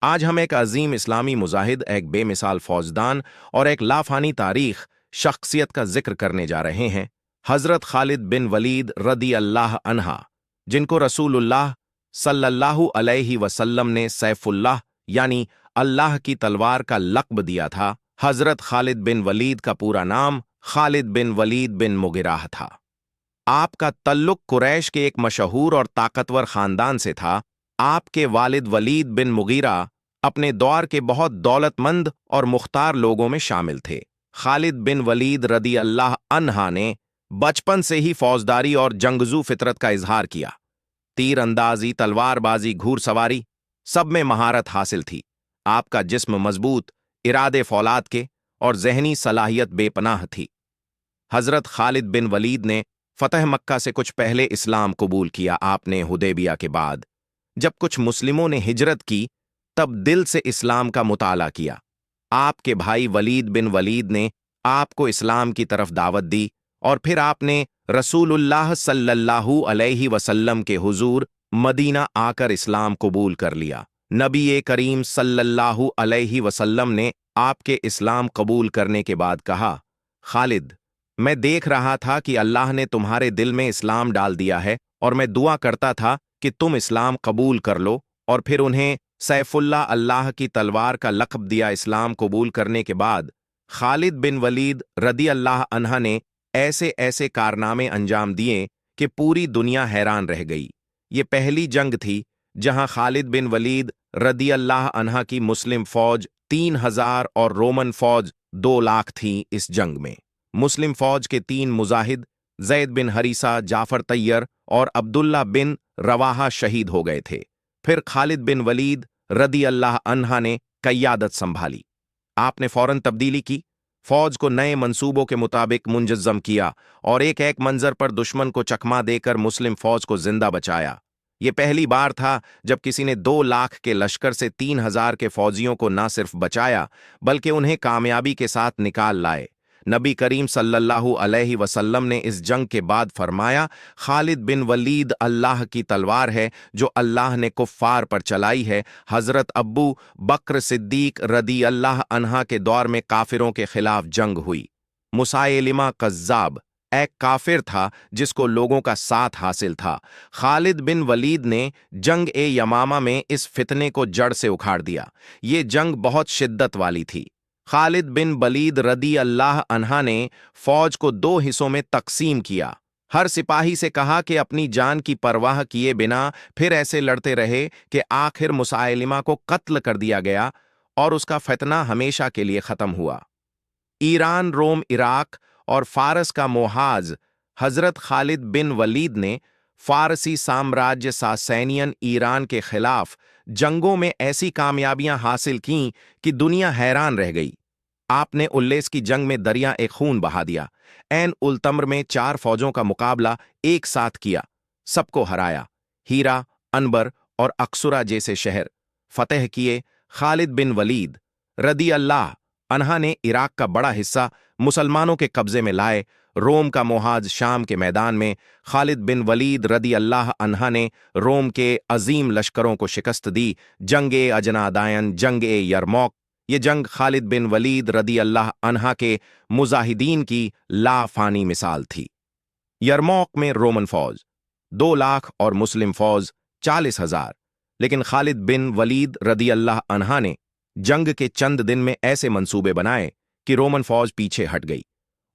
آج ہم ایک عظیم اسلامی مجاہد، ایک بے مثال فوجدان اور ایک لافانی تاریخ شخصیت کا ذکر کرنے جا رہے ہیں، حضرت خالد بن ولید رضی اللہ عنہ، جن کو رسول اللہ صلی اللہ علیہ وسلم نے سیف اللہ یعنی اللہ کی تلوار کا لقب دیا تھا۔ حضرت خالد بن ولید کا پورا نام خالد بن ولید بن مغیرہ تھا۔ آپ کا تعلق قریش کے ایک مشہور اور طاقتور خاندان سے تھا۔ آپ کے والد ولید بن مغیرہ اپنے دور کے بہت دولت مند اور مختار لوگوں میں شامل تھے۔ خالد بن ولید رضی اللہ عنہ نے بچپن سے ہی فوجداری اور جنگجو فطرت کا اظہار کیا۔ تیر اندازی، تلوار بازی، گھوڑ سواری، سب میں مہارت حاصل تھی۔ آپ کا جسم مضبوط، ارادے فولاد کے اور ذہنی صلاحیت بے پناہ تھی۔ حضرت خالد بن ولید نے فتح مکہ سے کچھ پہلے اسلام قبول کیا۔ آپ نے حدیبیہ کے بعد جب کچھ مسلموں نے ہجرت کی تب دل سے اسلام کا مطالعہ کیا۔ آپ کے بھائی ولید بن ولید نے آپ کو اسلام کی طرف دعوت دی اور پھر آپ نے رسول اللہ صلی اللہ علیہ وسلم کے حضور مدینہ آ کر اسلام قبول کر لیا۔ نبی کریم صلی اللہ علیہ وسلم نے آپ کے اسلام قبول کرنے کے بعد کہا، خالد، میں دیکھ رہا تھا کہ اللہ نے تمہارے دل میں اسلام ڈال دیا ہے اور میں دعا کرتا تھا کہ تم اسلام قبول کر لو، اور پھر انہیں سیف اللہ کی تلوار کا لقب دیا۔ اسلام قبول کرنے کے بعد خالد بن ولید رضی اللہ عنہ نے ایسے ایسے کارنامے انجام دیے کہ پوری دنیا حیران رہ گئی۔ یہ پہلی جنگ تھی جہاں خالد بن ولید رضی اللہ عنہ کی مسلم فوج 3000 اور رومن فوج 2 لاکھ تھی۔ اس جنگ میں مسلم فوج کے 3 مجاہد زید بن حریثہ، جعفر طیر اور عبداللہ بن رواحہ شہید ہو گئے تھے۔ پھر خالد بن ولید رضی اللہ عنہ نے قیادت سنبھالی۔ آپ نے فوراً تبدیلی کی، فوج کو نئے منصوبوں کے مطابق منجزم کیا اور ایک ایک منظر پر دشمن کو چکما دے کر مسلم فوج کو زندہ بچایا۔ یہ پہلی بار تھا جب کسی نے 2 لاکھ کے لشکر سے 3000 کے فوجیوں کو نہ صرف بچایا بلکہ انہیں کامیابی کے ساتھ نکال لائے۔ نبی کریم صلی اللہ علیہ وسلم نے اس جنگ کے بعد فرمایا، خالد بن ولید اللہ کی تلوار ہے جو اللہ نے کفار پر چلائی ہے۔ حضرت ابو بکر صدیق رضی اللہ عنہ کے دور میں کافروں کے خلاف جنگ ہوئی۔ مسیلمہ کذاب ایک کافر تھا جس کو لوگوں کا ساتھ حاصل تھا۔ خالد بن ولید نے جنگ یمامہ میں اس فتنے کو جڑ سے اکھاڑ دیا۔ یہ جنگ بہت شدت والی تھی۔ خالد بن ولید رضی اللہ عنہ نے فوج کو 2 حصوں میں تقسیم کیا۔ ہر سپاہی سے کہا کہ اپنی جان کی پرواہ کیے بنا پھر ایسے لڑتے رہے کہ آخر مسیلمہ کو قتل کر دیا گیا اور اس کا فتنہ ہمیشہ کے لیے ختم ہوا۔ ایران، روم، عراق اور فارس کا محاذ حضرت خالد بن ولید نے فارسی سامراجیہ ساسینین ایران کے خلاف جنگوں میں ایسی کامیابیاں حاصل کیں کہ دنیا حیران رہ گئی۔ آپ نے الیس کی جنگ میں دریا خون بہا دیا۔ عین التمر میں 4 فوجوں کا مقابلہ ایک ساتھ کیا، سب کو ہرایا۔ ہیرا، انبر اور اقصرہ جیسے شہر فتح کیے۔ خالد بن ولید رضی اللہ عنہ نے عراق کا بڑا حصہ مسلمانوں کے قبضے میں لائے۔ روم کا محاذ شام کے میدان میں خالد بن ولید رضی اللہ عنہ نے روم کے عظیم لشکروں کو شکست دی۔ جنگ اجنادائن، جنگ یرموک، یہ جنگ خالد بن ولید رضی اللہ عنہ کے مجاہدین کی لافانی مثال تھی۔ یرموک میں رومن فوج 2 لاکھ اور مسلم فوج 40,000، لیکن خالد بن ولید رضی اللہ عنہ نے جنگ کے چند دن میں ایسے منصوبے بنائے کہ رومن فوج پیچھے ہٹ گئی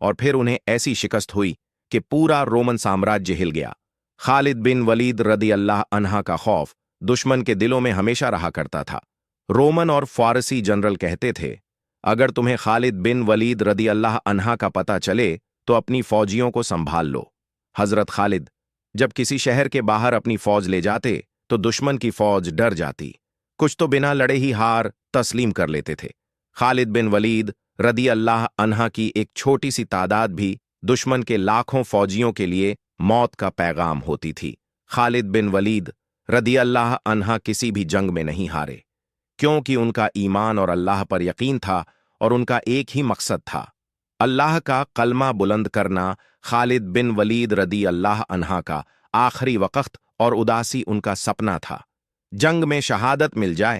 اور پھر انہیں ایسی شکست ہوئی کہ پورا رومن سامراجیہ ہل گیا۔ خالد بن ولید رضی اللہ عنہ کا خوف دشمن کے دلوں میں ہمیشہ رہا کرتا تھا۔ رومن اور فارسی جنرل کہتے تھے، اگر تمہیں خالد بن ولید رضی اللہ عنہ کا پتہ چلے تو اپنی فوجیوں کو سنبھال لو۔ حضرت خالد جب کسی شہر کے باہر اپنی فوج لے جاتے تو دشمن کی فوج ڈر جاتی، کچھ تو بنا لڑے ہی ہار تسلیم کر لیتے تھے۔ خالد بن ولید رضی اللہ عنہ کی ایک چھوٹی سی تعداد بھی دشمن کے لاکھوں فوجیوں کے لیے موت کا پیغام ہوتی تھی۔ خالد بن ولید رضی اللہ عنہ کسی بھی جنگ میں نہیں ہارے، کیونکہ ان کا ایمان اور اللہ پر یقین تھا اور ان کا ایک ہی مقصد تھا، اللہ کا کلمہ بلند کرنا۔ خالد بن ولید رضی اللہ عنہ کا آخری وقت اور اداسی ان کا سپنا تھا۔ جنگ میں شہادت مل جائے